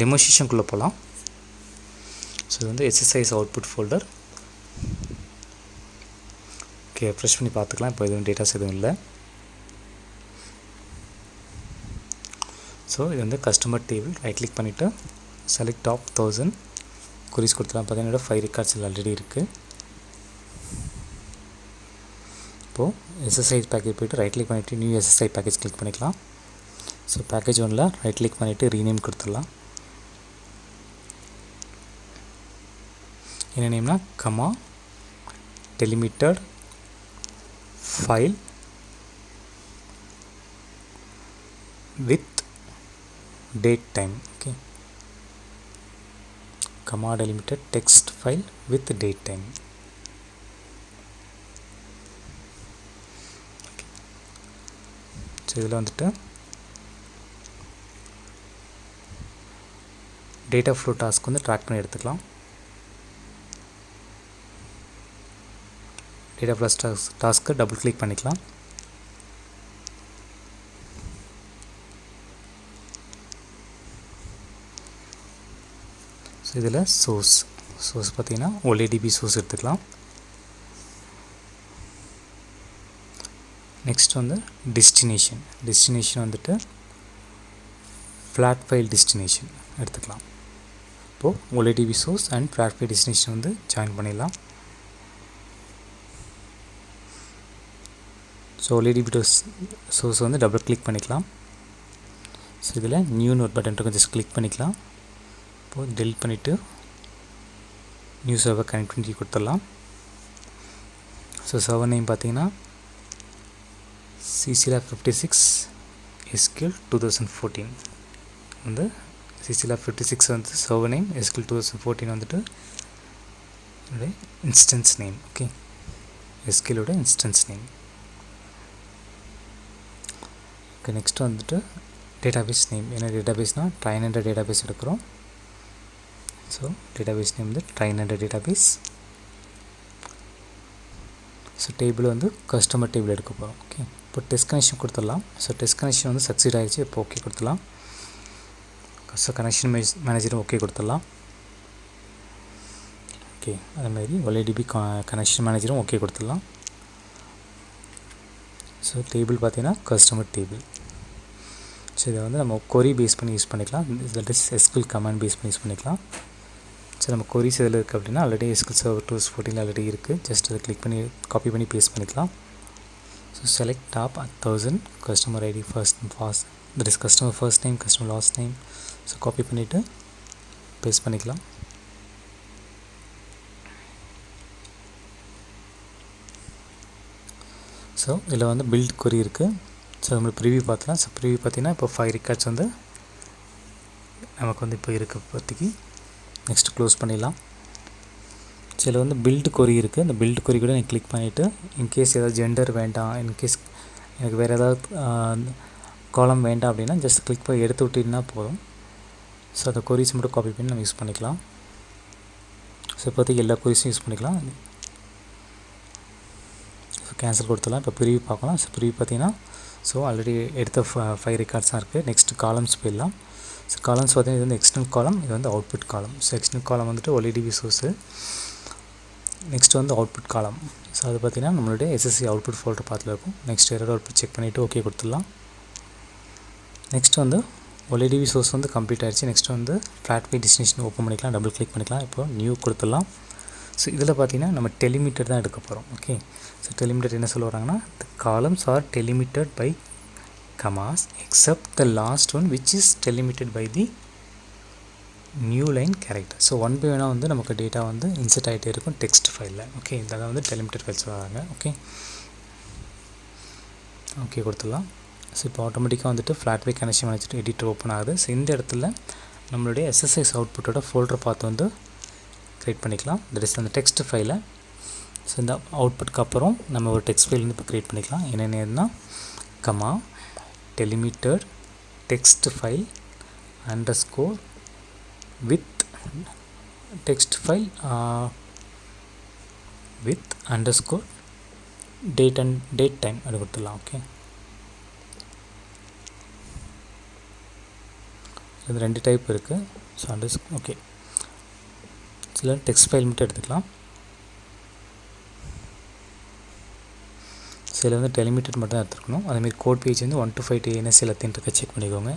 டெமோன்ஸ்ட்ரேஷனுக்குள்ளே போகலாம். ஸோ இது வந்து exercise output folder. Okay, fresh பண்ணி பார்த்துக்கலாம். இப்போ எதுவும் டேட்டாஸ் எதுவும் இல்லை. ஸோ இது வந்து கஸ்டமர் டேபிள். ரைட் கிளிக் பண்ணிவிட்டு செலக்ட் டாப் 1000 குறிஸ் கொடுத்துலாம். பார்த்தீங்கன்னா 5 ரெக்கார்ட்ஸ் ஆல்ரெடி இருக்குது. இப்போது எஸ்எஸ்ஐ பேக்கேஜ் போய்ட்டு ரைட் கிளிக் பண்ணிவிட்டு நியூ எஸ்எஸ்ஐ பேக்கேஜ் கிளிக் பண்ணிக்கலாம். ஸோ பேக்கேஜ் 1ல் ரைட் கிளிக் பண்ணிவிட்டு ரீநேம் கொடுத்துடலாம். என்ன நேம்னா comma delimited file with date time. Okay, comma delimited text file with date time. Okay, so இதில் வந்துட்டு data flow task வந்து ட்ராக் பண்ணி எடுத்துக்கலாம். data flow task double click பண்ணிக்கலாம். இதில் சோர்ஸ் பார்த்திங்கன்னா OLEDB சோர்ஸ் எடுத்துக்கலாம். நெக்ஸ்ட் வந்து டெஸ்டினேஷன் வந்துட்டு ஃப்ளாட் ஃபைல் டெஸ்டினேஷன் எடுத்துக்கலாம். இப்போது OLEDB source and flat file destination வந்து ஜாயின் பண்ணிடலாம். ஸோ OLEDB சோர்ஸ் வந்து டபுள் கிளிக் பண்ணிக்கலாம். ஸோ இதில் நியூ நோட் பட்டன் இருக்கும், ஜஸ்ட் கிளிக் பண்ணிக்கலாம். இப்போது டெலிட் பண்ணிவிட்டு நியூ சர்வர் கனெக்டிவிட்டி கொடுத்துடலாம். ஸோ சர்வர் நேம் பார்த்தீங்கன்னா CCLab 56 SQL 2014 வந்து CCLab 56 வந்து சர்வர் நேம், SQL 2014 வந்துட்டு இன்ஸ்டன்ஸ் நேம். ஓகே, SQLோட இன்ஸ்டன்ஸ் நேம். ஓகே, நெக்ஸ்ட் வந்துட்டு டேட்டாபேஸ் நேம். என்ன டேட்டாபேஸ்னால் ட்ரைன் என்ற டேட்டாபேஸ் எடுக்கிறோம். ஸோ டேட்டாபேஸ் நேம் வந்து ட்ரைன் என்ற டேட்டாபேஸ். ஸோ டேபிள் வந்து கஸ்டமர் டேபிள் எடுக்க போகிறோம். ஓகே, இப்போ டெஸ்ட் கனெக்ஷன் கொடுத்துடலாம். ஸோ டெஸ்ட் கனெக்ஷன் வந்து சக்சீட் ஆகிடுச்சு. இப்போ ஓகே கொடுத்துடலாம். ஸோ கனெக்ஷன் மேனேஜரும் ஓகே கொடுத்துடலாம். ஓகே, அதேமாதிரி OLEDB கனெக்ஷன் மேனேஜரும் ஓகே கொடுத்துடலாம். ஸோ டேபிள் பார்த்தீங்கன்னா கஸ்டமர் டேபிள். ஸோ இதை வந்து நம்ம கொரி பேஸ் பண்ணி யூஸ் பண்ணிக்கலாம். That is SQL command paste பண்ணி யூஸ் பண்ணிக்கலாம். ஸோ நம்ம கொரிஸ் எதில் இருக்குது அப்படின்னா ஆல்ரெடி SQL Server 2014 ஆல்ரெடி இருக்குது. ஜஸ்ட் அதை கிளிக் பண்ணி காப்பி பண்ணி பேஸ்ட் பண்ணிக்கலாம். So select top 1000 customer ID first that is customer first name, customer last name. So copy பண்ணிவிட்டு பேஸ்ட் பண்ணிக்கலாம். ஸோ இதில் வந்து பில்ட் கொரி இருக்குது. ஸோ நம்மளுக்கு ப்ரிவியூ பார்த்துலாம். ஸோ ப்ரிவியூ பார்த்தீங்கன்னா இப்போ 5 ரெக்கார்ட்ஸ் வந்து நமக்கு வந்து இப்போ இருக்குது இப்போதைக்கு. நெக்ஸ்ட் க்ளோஸ் பண்ணிடலாம். ஸோ இதில் வந்து பில்டு கொரி இருக்குது. இந்த பில்டு கொரி கூட நீங்கள் கிளிக் பண்ணிவிட்டு இன்கேஸ் ஏதாவது ஜெண்டர் வேண்டாம், இன்கேஸ் எனக்கு வேறு ஏதாவது காலம் வேண்டாம் அப்படின்னா ஜஸ்ட் கிளிக் பண்ணி எடுத்து விட்டிங்கன்னா போதும். ஸோ அந்த கொரிஸ் மட்டும் காப்பி பண்ணி நம்ம யூஸ் பண்ணிக்கலாம். ஸோ இப்போதைக்கு எல்லா கொரிஸும் யூஸ் பண்ணிக்கலாம். ஸோ கேன்சல் கொடுத்துடலாம். இப்போ ப்ரிவியூ பார்க்கலாம். ஸோ ப்ரிவியூ பார்த்தீங்கன்னா ஸோ ஆல்ரெடி எடுத்த 5 ரெக்கார்ட்ஸ் தான் இருக்குது. நெக்ஸ்ட் காலம்ஸ் போயிடலாம். ஸோ காலம்ஸ் பார்த்தீங்கன்னா இது வந்து எக்ஸ்டர்னல் காலம், இது வந்து அவுட்புட் காலம். ஸோ எக்ஸ்டர்னல் காலம் வந்துட்டு OLEDB சோர்ஸு. நெக்ஸ்ட் வந்து அவுட்புட் காலம். ஸோ அது பார்த்திங்கன்னா நம்மளுடைய SSC அவுட்புட் ஃபோல்டர் பார்த்துல இருக்கும். நெக்ஸ்ட் எரர் அவுட்புட் செக் பண்ணிவிட்டு ஓகே கொடுத்துடலாம். நெக்ஸ்ட் வந்து OLEDB சோர்ஸ் வந்து கம்ப்ளீட் ஆகிடுச்சு. நெக்ஸ்ட் வந்து ஃப்ளாட் ஃபைல் டெஸ்டினேஷன் ஓப்பன் பண்ணிக்கலாம். டபுள் கிளிக் பண்ணிக்கலாம். இப்போ நியூ கொடுத்துடலாம். ஸோ இதில் பார்த்திங்கன்னா நம்ம டெலிமிட்டட் தான் எடுக்க போகிறோம். ஓகே, ஸோ டெலிமிட்டட் என்ன சொல்ல வராங்கன்னா the columns are delimited by commas except the last one which is delimited by the new line character. So one by ஒன்னாக வந்து நமக்கு டேட்டா வந்து இன்சர்ட் ஆகிட்டே இருக்கும் டெக்ஸ்ட் ஃபைலில். ஓகே, இதெல்லாம் வந்து டெலிமிட்டட் ஃபைல்ஸ் வராங்க. ஓகே ஓகே கொடுத்துடலாம். ஸோ இப்போ ஆட்டோமேட்டிக்காக வந்துட்டு ஃப்ளாட் ஃபைல் கனெக்ஷன் வச்சுட்டு எடிட்டர் ஓப்பன் ஆகுது. ஸோ இந்த இடத்துல நம்மளுடைய SSIS அவுட்புட்டோட ஃபோல்டரை பார்த்து வந்து க்ரியேட் பண்ணிக்கலாம். தட் இஸ் அந்த டெக்ஸ்ட் ஃபைலை. ஸோ இந்த அவுட்புட்க்கு அப்புறம் நம்ம ஒரு டெக்ஸ்ட் ஃபைல் வந்து இப்போ க்ரியேட் பண்ணிக்கலாம். என்னென்னா comma delimited text file underscore with text file with underscore date and date time அது கொடுத்துடலாம். ஓகே, இது 2 டைப் இருக்குது. ஸோ ஓகே, சில டெக்ஸ்ட் ஃபைல் மட்டும் எடுத்துக்கலாம். சில வந்து டெலிமிட்டட் மட்டும் தான் எடுத்துருக்கணும். அதேமாதிரி கோட் பேஜ் வந்து 1 to 5 TNS எல்லாத்தையும் இருக்க செக் பண்ணிக்கோங்க.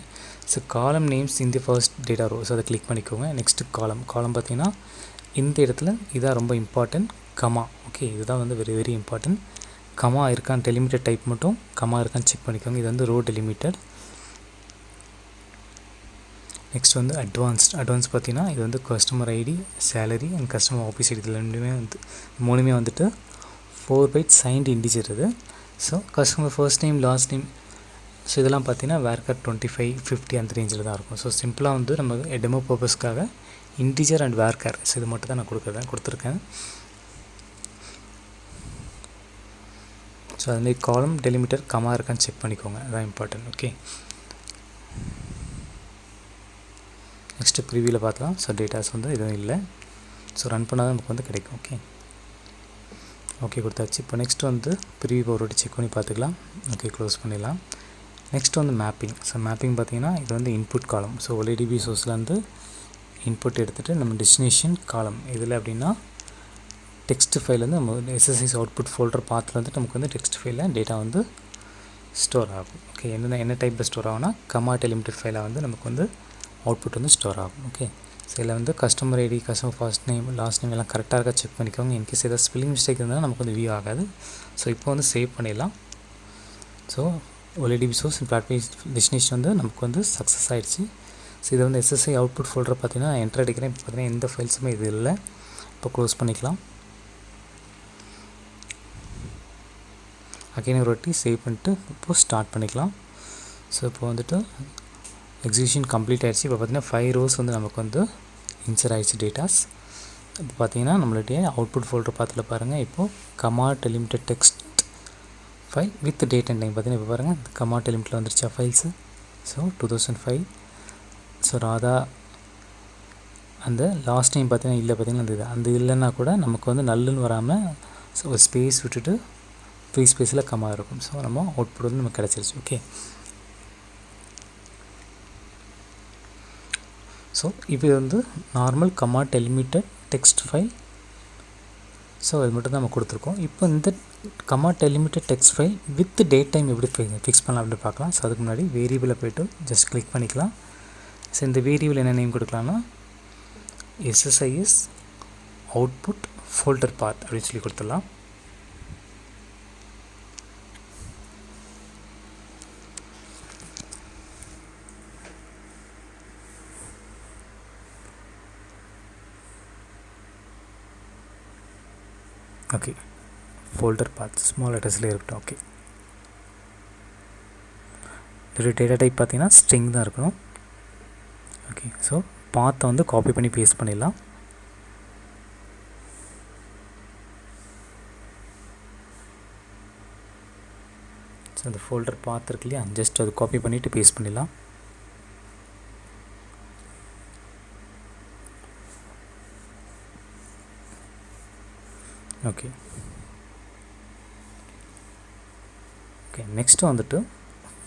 ஸோ காலம் நேம்ஸ் இந்த ஃபர்ஸ்ட் டேட்டா ரோ, ஸோ அதை கிளிக் பண்ணிக்கோங்க. நெக்ஸ்ட்டு காலம் பார்த்திங்கன்னா இந்த இடத்துல இதான் ரொம்ப இம்பார்ட்டன்ட், கமா. ஓகே, இதுதான் வந்து வெரி வெரி இம்பார்ட்டன்ட். கமா இருக்கான்னு டெலிமிட்டட் டைப் மட்டும் கமா இருக்கான்னு செக் பண்ணிக்கோங்க. இது வந்து ரோ டெலிமிட்டட். நெக்ஸ்ட் வந்து அட்வான்ஸ் பார்த்திங்கன்னா இது வந்து customer ID, salary and customer office ID, இது ரெண்டுமே வந்து மூணுமே வந்துட்டு 4 byte சைன்டு இன்டிஜர் இது. So customer first name last name, so இதெல்லாம் பார்த்தீங்கன்னா வேர்க்கர் 25 50 அந்த ரேஞ்சில் தான் இருக்கும். ஸோ சிம்பிளாக வந்து நம்ம டெமோ பர்பஸ்க்காக இன்டிஜர் அண்ட் வேர்க்கர், ஸோ இது மட்டும் தான் நான் கொடுத்துருக்கேன். ஸோ அதுமாதிரி காலம் டெலிமிட்டர் கமா இருக்கான்னு செக் பண்ணிக்கோங்க, அதான் இம்பார்ட்டன்ட். ஓகே, நெக்ஸ்ட்டு ப்ரிவியூவில் பார்க்கலாம். ஸோ டேட்டாஸ் வந்து எதுவும் இல்லை. ஸோ ரன் பண்ணால் நமக்கு வந்து கிடைக்கும். ஓகே கொடுத்தாச்சு. இப்போ நெக்ஸ்ட் வந்து ப்ரிவியூ ஒரு செக் பண்ணி பார்த்துக்கலாம். ஓகே, க்ளோஸ் பண்ணிடலாம். நெக்ஸ்ட் வந்து மேப்பிங். ஸோ மேப்பிங் பார்த்திங்கன்னா இது வந்து இன்புட் காலம். ஸோ OLEDB சோர்ஸில் வந்து இன்புட் எடுத்துகிட்டு நம்ம டெஸ்டினேஷன் காலம் இதில் அப்படின்னா டெக்ஸ்ட் ஃபைல் வந்து நம்ம SSIS அவுட்புட் ஃபோல்டர் பாத்தில் வந்துட்டு நமக்கு வந்து டெக்ஸ்ட் ஃபைலில் டேட்டா வந்து ஸ்டோர் ஆகும். ஓகே, என்ன டைப்பில் ஸ்டோர் ஆகும்னா கமா டெலிமிட்டட் ஃபைலாக வந்து நமக்கு வந்து அவுட்புட் வந்து ஸ்டோர் ஆகும். ஓகே, ஸோ இதில் வந்து customer ID, customer first name last name எல்லாம் கரெக்டாக இருக்கா செக் பண்ணிக்கோங்க. இன்கேஸ் ஏதாவது ஸ்பெல்லிங் மிஸ்டேக் இருந்தால் நமக்கு வந்து வியூ ஆகாது. ஸோ இப்போ வந்து சேவ் பண்ணிடலாம். So OLEDB source platform destination வந்து நமக்கு வந்து சக்ஸஸ் ஆகிடுச்சு. ஸோ இதை வந்து SSI அவுட்புட் ஃபோல்டர் பார்த்தீங்கன்னா என்ட்ரு அடிக்கிறேன். இப்போ பார்த்தீங்கன்னா எந்த ஃபைல்ஸுமே இது இல்லை. இப்போ க்ளோஸ் பண்ணிக்கலாம். அகைன் ஒரு வாட்டி சேவ் பண்ணிட்டு இப்போது ஸ்டார்ட் பண்ணிக்கலாம். ஸோ இப்போ வந்துட்டு எக்ஸிக்யூஷன் கம்ப்ளீட் ஆகிடுச்சு. இப்போ பார்த்தீங்கன்னா 5 rows வந்து நமக்கு வந்து இன்சர் ஆகிடுச்சு டேட்டாஸ். இப்போ பார்த்தீங்கன்னா நம்மளுடைய அவுட்புட் ஃபோல்டர் பார்த்துல பாருங்கள். இப்போது comma delimited text file with date and time பார்த்தீங்கன்னா இப்போ பாருங்கள் கமா டெலிமிட்டில் வந்துருச்சா ஃபைல்ஸு. ஸோ 2005. ஸோ ராதா அந்த லாஸ்ட் டைம் பார்த்தீங்கன்னா இல்லை, பார்த்தீங்கன்னா அந்த இல்லைன்னா கூட நமக்கு வந்து நல்லுன்னு வராமல் ஸோ ஒரு ஸ்பேஸ் விட்டுட்டு ஃப்ரீ ஸ்பேஸில் கமா இருக்கும். ஸோ நம்ம அவுட்புட் வந்து நமக்கு கிடச்சிருச்சு. ஓகே, ஸோ இப்போ வந்து normal comma delimited text file. So அது மட்டும் தான் நம்ம கொடுத்துருக்கோம். இப்போ இந்த comma delimited text file with date time எப்படி ஃபிக்ஸ் பண்ணலாம் அப்படின்னு பார்க்கலாம். ஸோ அதுக்கு முன்னாடி வேரியபிளை போய்ட்டு ஜஸ்ட் கிளிக் பண்ணிக்கலாம். ஸோ இந்த வேரியபிள் என்ன நேம் கொடுக்கலாம்னா SSIS அவுட்புட் ஃபோல்டர் பாத் அப்படின்னு சொல்லி கொடுத்துடலாம். ஓகே, ஃபோல்டர் பாத் ஸ்மால் லெட்டர்ஸில் இருக்கட்டும். ஓகே, இதோட டேட்டா டைப் பார்த்தீங்கன்னா ஸ்ட்ரிங் தான் இருக்கணும். ஓகே, ஸோ பாத்தை வந்து காப்பி பண்ணி பேஸ்ட் பண்ணிடலாம். ஸோ அந்த ஃபோல்டர் பாத் இருக்கு இல்லையா, ஜஸ்ட் அது காப்பி பண்ணிவிட்டு பேஸ்ட் பண்ணிடலாம். ஓகே, நெக்ஸ்ட்டு வந்துட்டு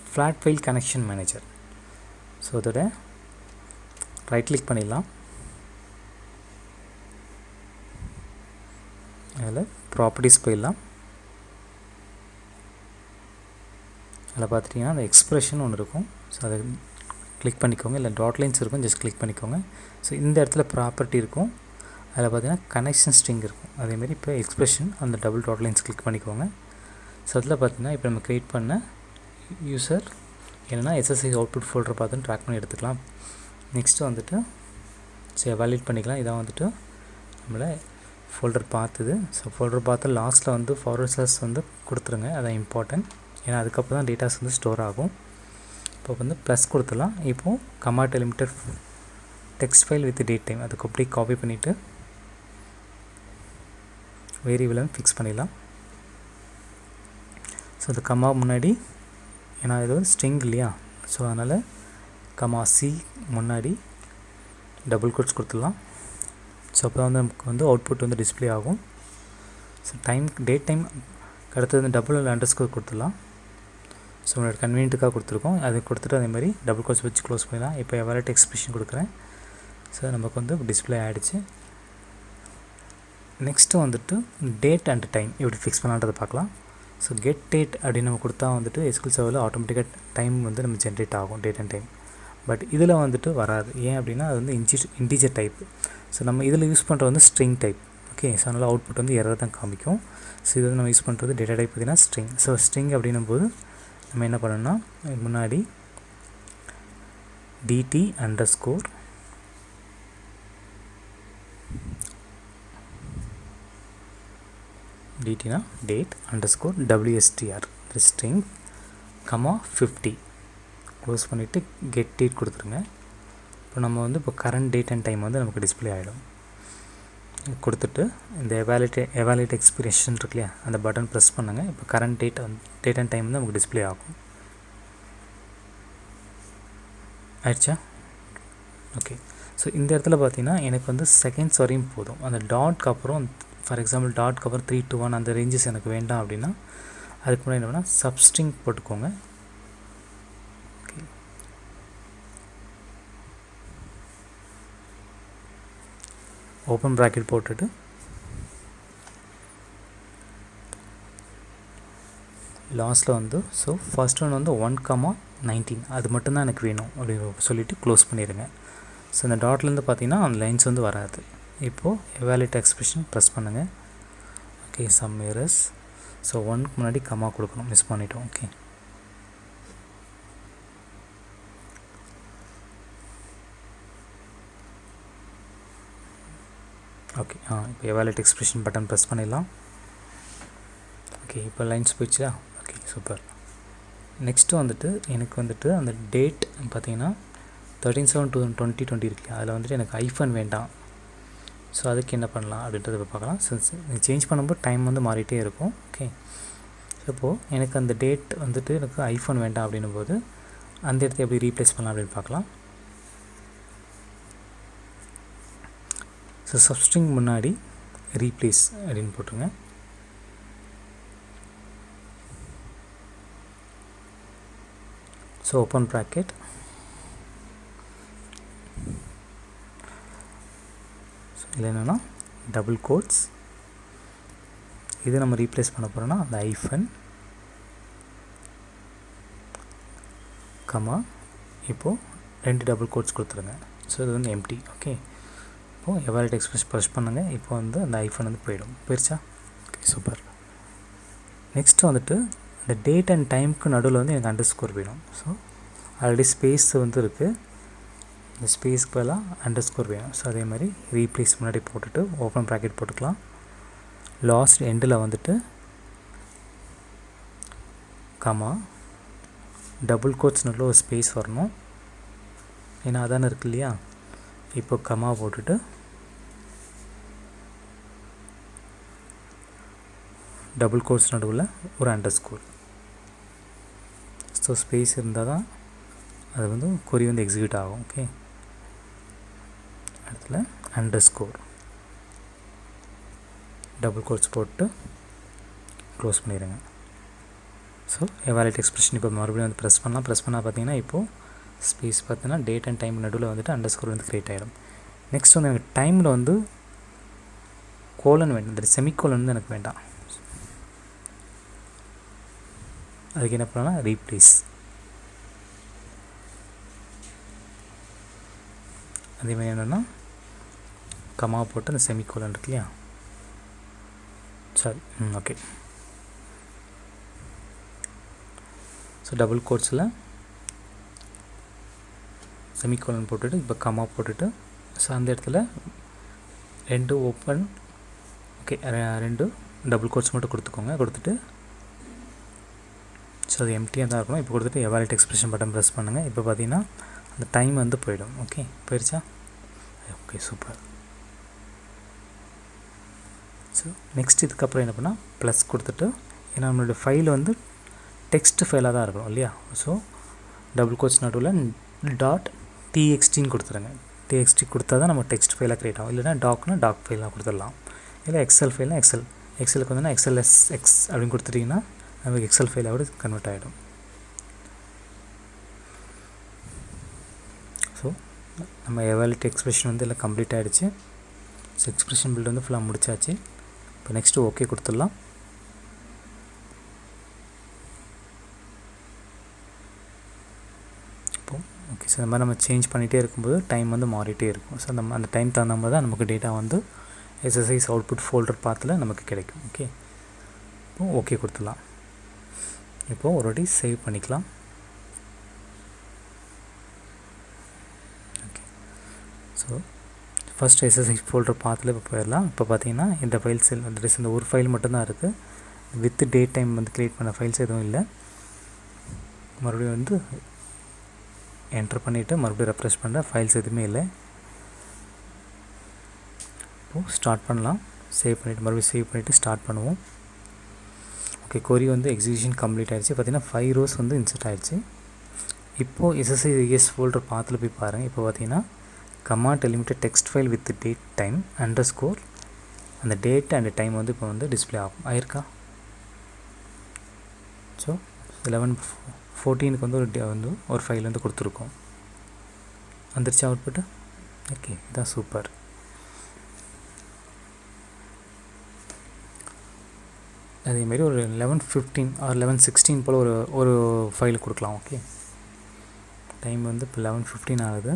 flat file connection manager. So அதோட ரைட் கிளிக் பண்ணிடலாம். அதில் ப்ராப்பர்ட்டிஸ் போயிடலாம். அதில் பார்த்துட்டிங்கன்னா அந்த எக்ஸ்ப்ரெஷன் ஒன்று இருக்கும். ஸோ அதை கிளிக் பண்ணிக்கோங்க. இல்லை டாட் லைன்ஸ் இருக்கும், ஜஸ்ட் கிளிக் பண்ணிக்கோங்க. ஸோ இந்த இடத்துல ப்ராப்பர்ட்டி இருக்கும். அதில் பார்த்தீங்கன்னா கனெக்ஷன் ஸ்ட்ரிங் இருக்கும். அதேமாதிரி இப்போ எக்ஸ்ப்ரெஷன் அந்த டபுள் டாட் லைன்ஸ் கிளிக் பண்ணிக்கோங்க. ஸோ அதில் பார்த்தீங்கன்னா இப்போ நம்ம க்ரியேட் பண்ண யூசர் என்னென்னா SSIS அவுட்புட் ஃபோல்டர் பார்த்து ட்ராக் பண்ணி எடுத்துக்கலாம். நெக்ஸ்ட்டு வந்துட்டு சரி வேலிட் பண்ணிக்கலாம். இதான் வந்துட்டு நம்மளை ஃபோல்டர் பார்த்துது. ஸோ ஃபோல்டர் பார்த்து லாஸ்ட்டில் வந்து ஃபார்வர்ட் ஸ்லாஷ் வந்து கொடுத்துருங்க, அதான் இம்பார்ட்டன்ட். ஏன்னா அதுக்கப்புறம் தான் டேட்டாஸ் வந்து ஸ்டோர் ஆகும். இப்போ வந்து ப்ளஸ் கொடுத்துடலாம். இப்போது comma delimited text file with date time அதுக்கு அப்படியே காப்பி பண்ணிவிட்டு வேரியபிளை ஃபிக்ஸ் பண்ணிடலாம். ஸோ அது கமா முன்னாடி, ஏன்னா இது வந்து ஸ்ட்ரிங் இல்லையா, ஸோ அதனால் கமா சி முன்னாடி டபுள் கோட்ஸ் கொடுத்துடலாம். ஸோ அப்போ வந்து நமக்கு வந்து அவுட்புட் வந்து டிஸ்பிளே ஆகும். ஸோ டேட் டைம் அடுத்தது வந்து டபுள் அண்டர்ஸ்கோர் கொடுத்துடலாம். ஸோ உங்களோட கன்வீனியன்ட்டுக்காக கொடுத்துருக்கோம். அது கொடுத்துட்டு அதே மாதிரி டபுள் கோட்ஸ் வச்சு க்ளோஸ் பண்ணிடலாம். இப்போ எவாலட் எக்ஸ்பிரஷன் கொடுக்குறேன். ஸோ நமக்கு வந்து டிஸ்பிளே ஆகிடுச்சு. நெக்ஸ்ட்டு வந்துட்டு டேட் அண்ட் டைம் எப்படி ஃபிக்ஸ் பண்ணலான்றதை பார்க்கலாம். ஸோ கெட் டேட் அப்படின்னு நம்ம கொடுத்தா வந்துட்டு எஸ்கியூஎல் சர்வரில் ஆட்டோமேட்டிக்காக டைம் வந்து நம்ம ஜென்ரேட் ஆகும், டேட் அண்ட் டைம். பட் இதில் வந்துட்டு வராது. ஏன் அப்படின்னா அது வந்து இன்டிஜர் டைப். ஸோ நம்ம இதில் யூஸ் பண்ணுறது வந்து ஸ்ட்ரிங் டைப். ஓகே, ஸோ அதனால் அவுட்புட் வந்து எரர் தான் காமிக்கும். ஸோ இது வந்து நம்ம யூஸ் பண்ணுறது டேட்டா டைப் பார்த்திங்கன்னா ஸ்ட்ரிங். ஸோ ஸ்ட்ரிங் அப்படின்னும் போது நம்ம என்ன பண்ணணும்னா முன்னாடி dt அண்டர்ஸ்கோர் dtனா date underscore wstr string comma 50 close பண்ணிவிட்டு கெட் டேட் கொடுத்துருங்க. இப்போ நம்ம வந்து இப்போ கரண்ட் டேட் அண்ட் டைம் வந்து நமக்கு டிஸ்பிளே ஆகிடும். கொடுத்துட்டு இந்த எவாலுவேட் எக்ஸ்பிரஷன் இருக்கு இல்லையா, அந்த பட்டன் ப்ரெஸ் பண்ணுங்கள். இப்போ கரண்ட் டேட் அண்ட் டைம் வந்து நமக்கு டிஸ்பிளே ஆகும். ஆயிடுச்சா? ஓகே. ஸோ இந்த இடத்துல பார்த்தீங்கன்னா எனக்கு வந்து செகண்ட்ஸ் வரையும் போதும். அந்த டாட்க்கு அப்புறம் ஃபார் எக்ஸாம்பிள் டாட்க்கு அப்புறம் 3 to 1 அந்த ரேஞ்சஸ் எனக்கு வேண்டாம் அப்படின்னா அதுக்கு முன்னாடி என்ன பண்ணால் சப்ஸ்ட்ரிங் போட்டுக்கோங்க. ஓப்பன் ப்ராக்கெட் போட்டுட்டு லாஸ்ட்டில் வந்து ஸோ ஃபர்ஸ்ட் ஒன் வந்து 1,19 அது மட்டும்தான் எனக்கு வேணும் அப்படின்னு சொல்லிவிட்டு க்ளோஸ் பண்ணிடுங்க. ஸோ இந்த டாட்லேருந்து பார்த்தீங்கன்னா அந்த லைன்ஸ் வந்து வராது. இப்போது எவாலுவேட் எக்ஸ்பிரஷன் ப்ரெஸ் பண்ணுங்கள். Okay, some errors. ஸோ 1க்கு முன்னாடி கமா கொடுக்கணும், மிஸ் பண்ணிட்டோம். Okay, okay. இப்போ எவாலுவேட் எக்ஸ்பிரஷன் பட்டன் ப்ரெஸ் பண்ணிடலாம். ஓகே, இப்போ லைன்ஸ் போயிடுச்சா? Okay, super. நெக்ஸ்ட்டு வந்துட்டு எனக்கு வந்துட்டு அந்த டேட் பார்த்தீங்கன்னா 13/7/2020 இருக்கு. அதில் வந்துட்டு எனக்கு ஐஃபன் வேண்டாம். ஸோ அதுக்கு என்ன பண்ணலாம் அப்படின்றத பார்க்கலாம். சேஞ்ச் பண்ணும்போது டைம் வந்து மாறிட்டே இருக்கும். ஓகே, இப்போது எனக்கு அந்த டேட் வந்துட்டு எனக்கு ஐஃபோன் வேண்டாம் அப்படின்னும் போது அந்த இடத்த எப்படி ரீப்ளேஸ் பண்ணலாம் அப்படின்னு பார்க்கலாம். ஸோ சப்ஸ்ட்ரிங் முன்னாடி ரீப்ளேஸ் அப்படின்னு போட்டுருங்க. ஸோ ஓப்பன் ப்ராக்கெட் ஸோ இதில் என்னென்னா டபுள் கோட்ஸ். இது நம்ம ரீப்ளேஸ் பண்ண போகிறோன்னா அந்த ஐஃபன் கமா இப்போது 2 டபுள் கோட்ஸ் கொடுத்துருங்க. ஸோ இது வந்து எம்டி. ஓகே, இப்போது எவாலுவேட் எக்ஸ்பிரஷன் ப்ரெஸ் பண்ணுங்கள். இப்போ வந்து அந்த ஐஃபன் வந்து போயிடுச்சா? Okay, super. நெக்ஸ்ட்டு வந்துட்டு இந்த டேட் அண்ட் டைமுக்கு நடுவில் வந்து எனக்கு அண்டர்ஸ்கோர் வேணும். ஸோ ஆல்ரெடி ஸ்பேஸ் வந்து இருக்குது, இந்த ஸ்பேஸ்க்கு பதிலாக அண்டர்ஸ்கோர் வேணும். ஸோ அதே மாதிரி ரீப்ளேஸ் முன்னாடி போட்டுட்டு ஓப்பன் ப்ராக்கெட் போட்டுக்கலாம். லாஸ்ட் எண்டில் வந்துட்டு கமா டபுள் கோட்ஸ் நடுவில் ஒரு ஸ்பேஸ் வரணும். ஏன்னா அதானே இருக்கு இல்லையா? இப்போ கமா போட்டுட்டு டபுள் கோட்ஸ் நடுவில் ஒரு அண்டர்ஸ்கோர். ஸோ ஸ்பேஸ் இருந்தால் தான் அது வந்து கொரி வந்து எக்ஸிக்யூட் ஆகும். ஓகே, இடத்துல அண்டர்ஸ்கோர் டபுள் கோட்ஸ் போட்டு க்ளோஸ் பண்ணிடுங்க. ஸோ எவாலுவேட் எக்ஸ்பிரஷன் இப்போ மறுபடியும் வந்து ப்ரெஸ் பண்ணலாம். ப்ரெஸ் பண்ணால் பார்த்தீங்கன்னா இப்போது ஸ்பேஸ் பார்த்தீங்கன்னா டேட் அண்ட் டைம் நடுவில் வந்துட்டு அண்டர்ஸ்கோர் வந்து க்ரியேட் ஆகிடும். நெக்ஸ்ட் வந்து எனக்கு டைமில் வந்து கோலன் வேணும், இந்த செமிகோலன் வந்து எனக்கு வேண்டாம். அதுக்கு என்ன பண்ணலாம், ரீப்ளேஸ். அதேமாதிரி என்னென்னா கமா போட்டு அந்த செமிகோலன் இருக்கு இல்லையா, சாரி, ஓகே. ஸோ டபுள் கோட்ஸில் செமிகோலன் போட்டுட்டு இப்போ கமா போட்டுட்டு ஸோ அந்த இடத்துல 2 ஓப்பன், ஓகே, 2 டபுள் கோட்ஸ் மட்டும் கொடுத்துக்கோங்க. கொடுத்துட்டு ஸோ அது எம்டியாக தான் இருக்கணும். இப்போ கொடுத்துட்டு எவாலுவேட் எக்ஸ்பிரஷன் பட்டன் ப்ரெஸ் பண்ணுங்கள். இப்போ பார்த்தீங்கன்னா அந்த டைம் வந்து போயிடும். ஓகே, போயிடுச்சா? Okay, super. ஸோ நெக்ஸ்ட் இதுக்கப்புறம் என்ன பண்ணால் ப்ளஸ் கொடுத்துட்டு, ஏன்னா நம்மளோட ஃபைல் வந்து டெக்ஸ்ட் ஃபைலாக தான் இருக்கணும் இல்லையா? ஸோ டபுள் கோட்ஸ் நடுவில் டாட் டிஎக்ஸ்டின்னு கொடுத்துருங்க. டிஎக்ஸ்டி கொடுத்தா தான் நம்ம டெக்ஸ்ட் ஃபைலாக க்ரியேட் ஆகும். இல்லைனா டாக்னா டாக் ஃபைலாக கொடுத்துடலாம். இல்லை எக்ஸல் ஃபைல்னா எக்ஸலுக்கு வந்து எக்ஸ்எல்எஸ் அப்படின்னு கொடுத்துட்டிங்கன்னா நமக்கு எக்ஸல் ஃபைலாக கன்வெர்ட் ஆகிடும். ஸோ நம்ம எவாலுவேட் எக்ஸ்பிரஷன் வந்து எல்லாம் கம்ப்ளீட் ஆகிடுச்சு. ஸோ எக்ஸ்பிரஷன் பில்ட் வந்து ஃபுல்லாக முடிச்சாச்சு. இப்போ நெக்ஸ்ட்டு ஓகே கொடுத்துடலாம். இப்போது ஓகே. ஸோ இந்த மாதிரி நம்ம சேஞ்ச் பண்ணிகிட்டே இருக்கும்போது டைம் வந்து மாறிட்டே இருக்கும். ஸோ அந்த டைம் தகுந்த மாதிரி தான் நமக்கு டேட்டா வந்து எஸ்எஸ்ஐஸ் அவுட்புட் ஃபோல்டர் பாத்தில் நமக்கு கிடைக்கும். ஓகே. இப்போது ஓகே கொடுத்துடலாம். இப்போது ஒரு வாட்டி சேவ் பண்ணிக்கலாம். Okay. So first SSIS folder பாத்தில் இப்போ போயிடலாம். இப்போ பார்த்தீங்கன்னா இந்த ஃபைல்ஸ் இந்த ஒரு ஃபைல் மட்டும்தான் இருக்குது. வித் டேட் டைம் வந்து க்ரியேட் பண்ண ஃபைல்ஸ் எதுவும் இல்லை. மறுபடியும் வந்து என்டர் பண்ணிவிட்டு மறுபடியும் ரெஃப்ரெஷ் பண்ணுற ஃபைல்ஸ் எதுவுமே இல்லை. இப்போது ஸ்டார்ட் பண்ணலாம். சேவ் பண்ணிவிட்டு மறுபடியும் சேவ் பண்ணிவிட்டு ஸ்டார்ட் பண்ணுவோம். ஓகே. கொரி வந்து எக்ஸிக்யூஷன் கம்ப்ளீட் ஆகிடுச்சு. பார்த்திங்கன்னா 5 rows வந்து இன்சர்ட் ஆகிடுச்சு. இப்போது எஸ்எஸ்ஐஎஸ் ஃபோல்டர் பாத்தில் போய் பாருங்கள். இப்போ பார்த்தீங்கன்னா comma delimited text file with date time _ அந்த டேட் அண்ட் டைம் வந்து இப்போ வந்து டிஸ்பிளே ஆயிருக்கா. ஸோ 11/14 வந்து ஒரு ஃபைல் வந்து கொடுத்துருக்கோம். வந்துருச்சு அவுட்புட்டு. ஓகே. இதான் சூப்பர். அதேமாரி ஒரு 11:15 ஆர் 11:16 போல் ஒரு ஃபைல் கொடுக்கலாம். ஓகே. டைம் வந்து இப்போ 11:15 ஆகுது.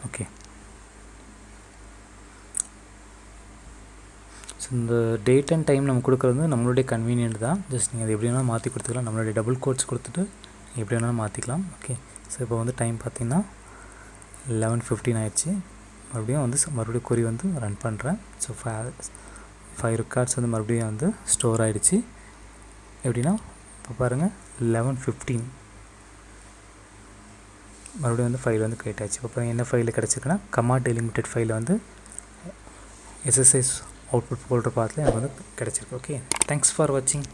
ஓகே. ஸோ இந்த டேட் அண்ட் டைம் நம்ம கொடுக்குறது நம்மளுடைய கன்வீனியன்ட் தான். ஜஸ்ட் நீங்கள் அது எப்படி வேணாலும் மாற்றி கொடுத்துக்கலாம். நம்மளுடைய டபுள் கோட்ஸ் கொடுத்துட்டு எப்படி வேணாலும் மாற்றிக்கலாம். ஓகே. ஸோ இப்போ வந்து டைம் பார்த்திங்கன்னா 11:15 ஆயிடுச்சு. மறுபடியும் கொரி வந்து ரன் பண்ணுறேன். ஸோ 5 ரெக்கார்ட்ஸ் வந்து மறுபடியும் வந்து ஸ்டோர் ஆகிடுச்சு. எப்படின்னா இப்போ பாருங்கள் 11:15 மறுபடியும் வந்து ஃபைல் வந்து க்ரியேட் ஆகிடுச்சு. இப்போ என்ன ஃபைல் கிடச்சிருக்குன்னா கமாண்ட் எலிமிட்டட் ஃபைல் வந்து எஸ்எஸ்ஐஸ் அவுட்புட் ஃபோல்டர் பாத்தில் எனக்கு வந்து கிடச்சிருக்கு. ஓகே. தேங்க்ஸ் ஃபார் வாட்சிங்.